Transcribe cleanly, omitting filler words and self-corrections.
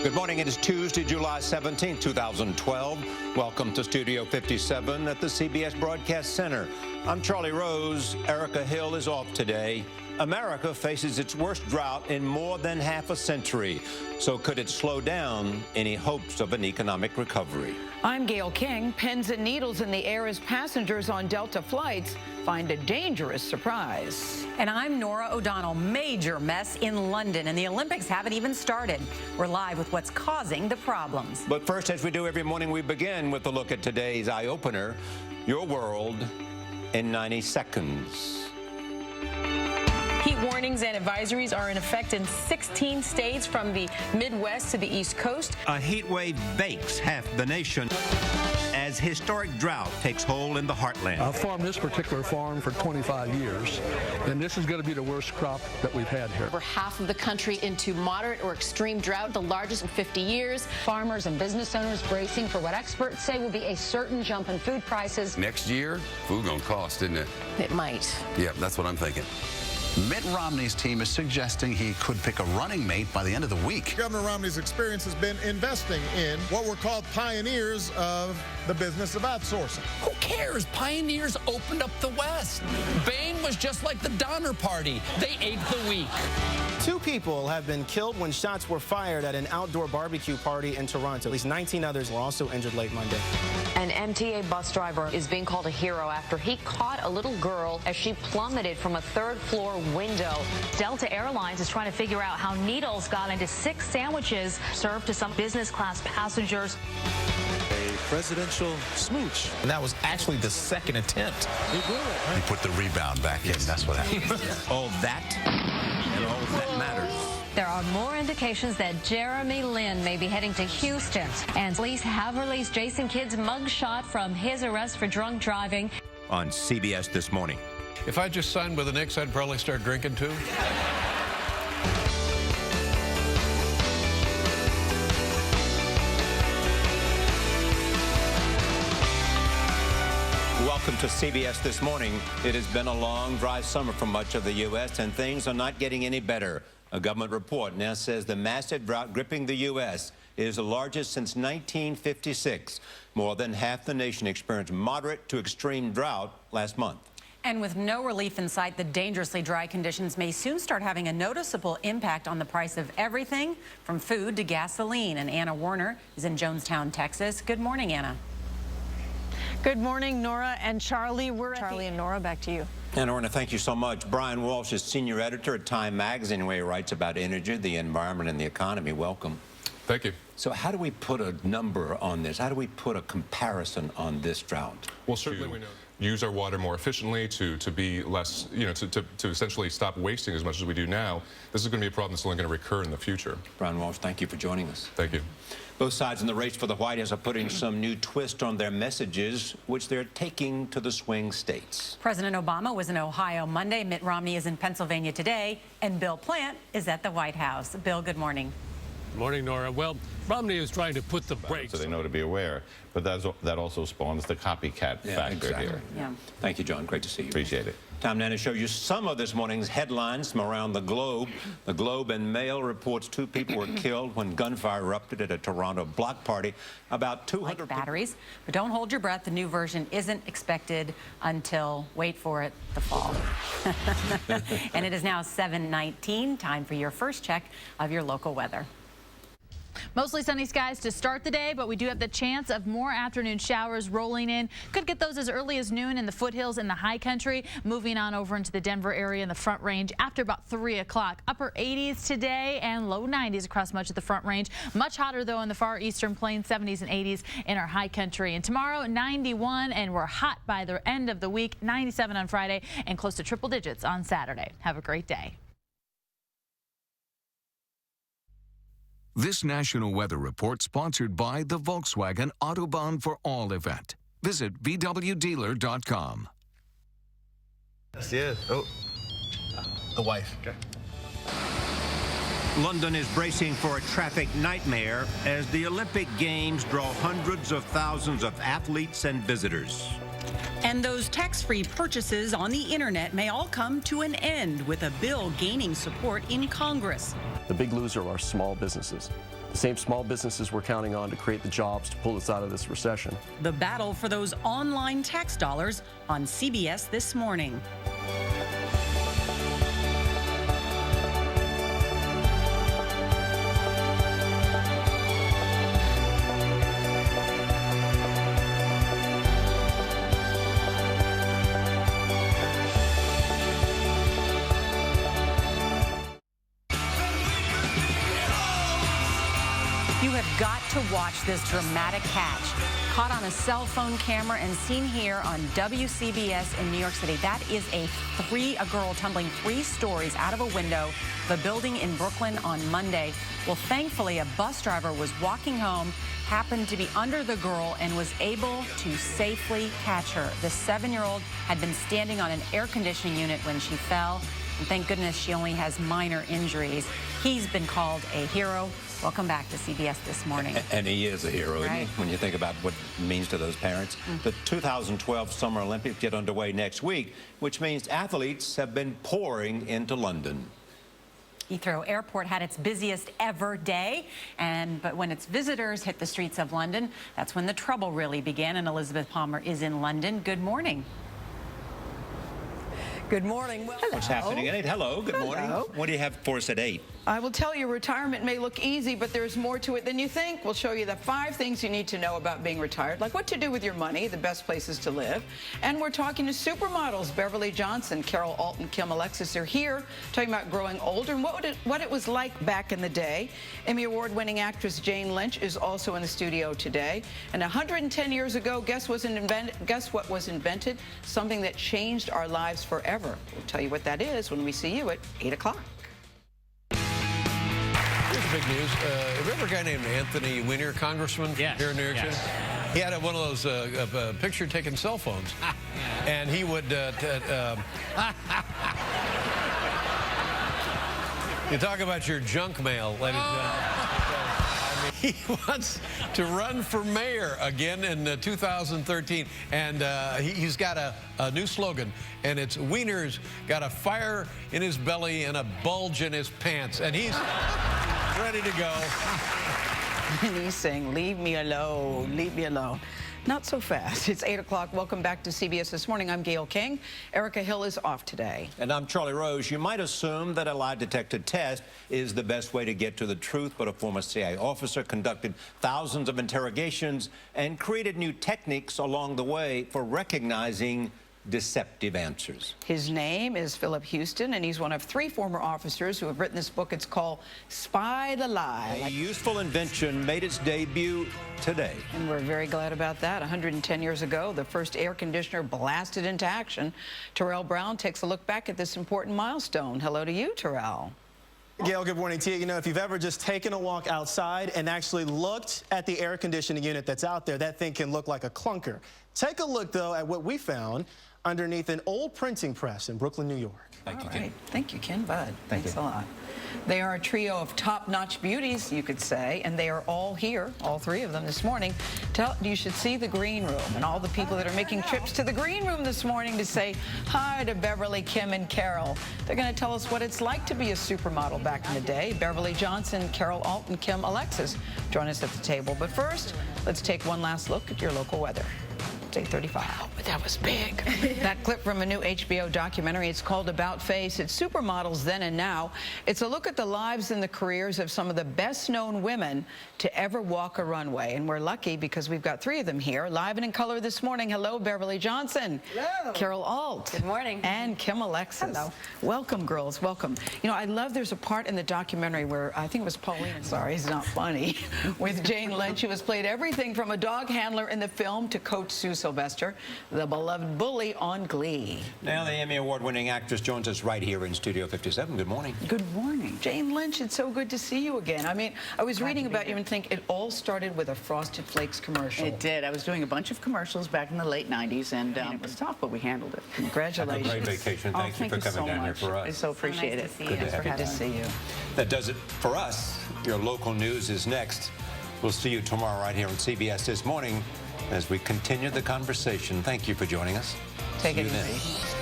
Good morning. It is Tuesday, July 17, 2012. Welcome to Studio 57 at the CBS Broadcast Center. I'm Charlie Rose. Erica Hill is off today. America faces its worst drought in more than half a century. So could it slow down any hopes of an economic recovery? I'm Gayle King. Pins and needles in the air as passengers on Delta flights find a dangerous surprise. And I'm Norah O'Donnell. Major mess in London, and the Olympics haven't even started. We're live with what's causing the problems. But first, as we do every morning, we begin with a look at today's eye-opener, Your World in 90 Seconds. Heat warnings and advisories are in effect in 16 states from the Midwest to the East Coast. A heat wave bakes half the nation as historic drought takes hold in the heartland. I've farmed this particular farm for 25 years, and this is going to be the worst crop that we've had here. Over half of the country into moderate or extreme drought, the largest in 50 years. Farmers and business owners bracing for what experts say will be a certain jump in food prices. Next year, food gonna cost, isn't it? It might. Yeah, that's what I'm thinking. Mitt Romney's team is suggesting he could pick a running mate by the end of the week. Governor Romney's experience has been investing in what were called pioneers of the business of outsourcing. Who cares? Pioneers opened up the West. Bain was just like the Donner Party. They ate the weak. 2 people have been killed when shots were fired at an outdoor barbecue party in Toronto. At least 19 others were also injured late Monday. An MTA bus driver is being called a hero after he caught a little girl as she plummeted from a 3rd-floor window. Delta Airlines is trying to figure out how needles got into 6 sandwiches served to some business class passengers. A presidential smooch. And that was actually the 2nd attempt. He put the rebound back in. That's what happened. All that and all that matters. There are more indications that Jeremy Lin may be heading to Houston. And police have released Jason Kidd's mugshot from his arrest for drunk driving. On CBS This Morning. If I just signed with an X, I'd probably start drinking too. Welcome to CBS This Morning. It has been a long, dry summer for much of the U.S., and things are not getting any better. A government report now says the massive drought gripping the U.S. is the largest since 1956. More than half the nation experienced moderate to extreme drought last month. And with no relief in sight, the dangerously dry conditions may soon start having a noticeable impact on the price of everything from food to gasoline. And Anna Warner is in Jonestown, Texas. Good morning, Anna. Good morning, Nora and Charlie. Charlie and Nora, back to you. And Orna, thank you so much. Brian Walsh is senior editor at Time Magazine, where he writes about energy, the environment, and the economy. Welcome. Thank you. So how do we put a number on this? How do we put a comparison on this drought? Well, certainly we know. Use our water more efficiently, to be less, to essentially stop wasting as much as we do now. This is going to be a problem that's only going to recur in the future. Brian Walsh, thank you for joining us. Thank you. Both sides in the race for the White House are putting some new twist on their messages, which they're taking to the swing states. President Obama was in Ohio Monday. Mitt Romney is in Pennsylvania today. And Bill Plant is at the White House. Bill, good morning. Good morning, Nora. Well, Romney is trying to put the brakes. So they know to be aware. But that also spawns the copycat factor here. Yeah. Thank you, John. Great to see you. Appreciate it. Time now to show you some of this morning's headlines from around the globe. The Globe and Mail reports 2 people were killed when gunfire erupted at a Toronto block party. About 200 like batteries. But don't hold your breath. The new version isn't expected until, wait for it, the fall. And it is now 7:19. Time for your first check of your local weather. Mostly sunny skies to start the day, but we do have the chance of more afternoon showers rolling in. Could get those as early as noon in the foothills in the high country, moving on over into the Denver area in the Front Range after about 3 o'clock. Upper 80s today and low 90s across much of the Front Range. Much hotter, though, in the far eastern plains, 70s and 80s in our high country. And tomorrow, 91, and we're hot by the end of the week, 97 on Friday, and close to triple digits on Saturday. Have a great day. This national weather report sponsored by the Volkswagen Autobahn for All event. Visit VWDealer.com. Yes. Oh, the wife. Okay. London is bracing for a traffic nightmare as the Olympic Games draw hundreds of thousands of athletes and visitors. And those tax-free purchases on the internet may all come to an end with a bill gaining support in Congress. The big loser are small businesses. The same small businesses we're counting on to create the jobs to pull us out of this recession. The battle for those online tax dollars on CBS This Morning. You have got to watch this dramatic catch. Caught on a cell phone camera and seen here on WCBS in New York City. That is a girl tumbling 3 stories out of a window of a building in Brooklyn on Monday. Well, thankfully, a bus driver was walking home, happened to be under the girl, and was able to safely catch her. The 7-year-old had been standing on an air conditioning unit when she fell. And thank goodness she only has minor injuries. He's been called a hero. Welcome back to CBS This Morning. And he is a hero, isn't he? When you think about what it means to those parents. The 2012 Summer Olympics get underway next week, which means athletes have been pouring into London. Heathrow Airport had its busiest ever day, but when its visitors hit the streets of London, that's when the trouble really began. And Elizabeth Palmer is in London. Good morning. Good morning. Well, What's happening at 8? Hello, good morning. What do you have for us at 8? I will tell you, retirement may look easy, but there's more to it than you think. We'll show you the 5 things you need to know about being retired, like what to do with your money, the best places to live. And we're talking to supermodels. Beverly Johnson, Carol Alt, and Kim Alexis are here talking about growing older and what it was like back in the day. Emmy Award-winning actress Jane Lynch is also in the studio today. And 110 years ago, guess what was invented? Something that changed our lives forever. We'll tell you what that is when we see you at 8 o'clock. Here's the big news. Remember a guy named Anthony Weiner, congressman here in New York City? He had one of those picture-taking cell phones. And he would... you talk about your junk mail, ladies and gentlemen. He wants to run for mayor again in 2013, and he's got a new slogan, and it's Weiner's got a fire in his belly and a bulge in his pants, and he's ready to go. And he's saying, leave me alone, leave me alone. Not so fast. It's 8 o'clock. Welcome back to CBS This Morning. I'm Gayle King. Erica Hill is off today. And I'm Charlie Rose. You might assume that a lie detector test is the best way to get to the truth, but a former CIA officer conducted thousands of interrogations and created new techniques along the way for recognizing deceptive answers. His name is Philip Houston, and he's one of 3 former officers who have written this book. It's called Spy the Lie. A useful invention made its debut today. And we're very glad about that. 110 years ago, the first air conditioner blasted into action. Terrell Brown takes a look back at this important milestone. Hello to you, Terrell. Gayle, good morning to you. You know, if you've ever just taken a walk outside and actually looked at the air conditioning unit that's out there, that thing can look like a clunker. Take a look, though, at what we found underneath an old printing press in Brooklyn, New York. Thank you, Ken. Thank you, Ken Budd. Thanks a lot. They are a trio of top-notch beauties, you could say, and they are all here, all 3 of them this morning. You should see the green room and all the people that are making trips to the green room this morning to say hi to Beverly, Kim, and Carol. They're going to tell us what it's like to be a supermodel back in the day. Beverly Johnson, Carol Alt, and Kim Alexis join us at the table. But first, let's take one last look at your local weather. It's 8:35. Wow, but that was big. That clip from a new HBO documentary. It's called About Face. It's supermodels then and now. It's a look at the lives and the careers of some of the best-known women to ever walk a runway. And we're lucky because we've got 3 of them here, live and in color this morning. Hello, Beverly Johnson. Hello. Carol Alt. Good morning. And Kim Alexis. Hello. Welcome, girls. Welcome. You know, I love there's a part in the documentary where I think it was Pauline. Sorry, it's not funny. With Jane Lynch, who has played everything from a dog handler in the film to Coach Sue Sylvester, the beloved bully on Glee. Now the Emmy Award-winning actress joins us right here in Studio 57. Good morning. Good morning. Jane Lynch, it's so good to see you again. I mean, I was reading about you and think it all started with a Frosted Flakes commercial. It did. I was doing a bunch of commercials back in the late 90s, and it was tough, but we handled it. Congratulations. Have a great vacation. Thank you for coming down here for us. I so appreciate it. Good to see you. That does it for us. Your local news is next. We'll see you tomorrow right here on CBS This Morning. as we continue the conversation. Thank you for joining us. Take See it you then. easy.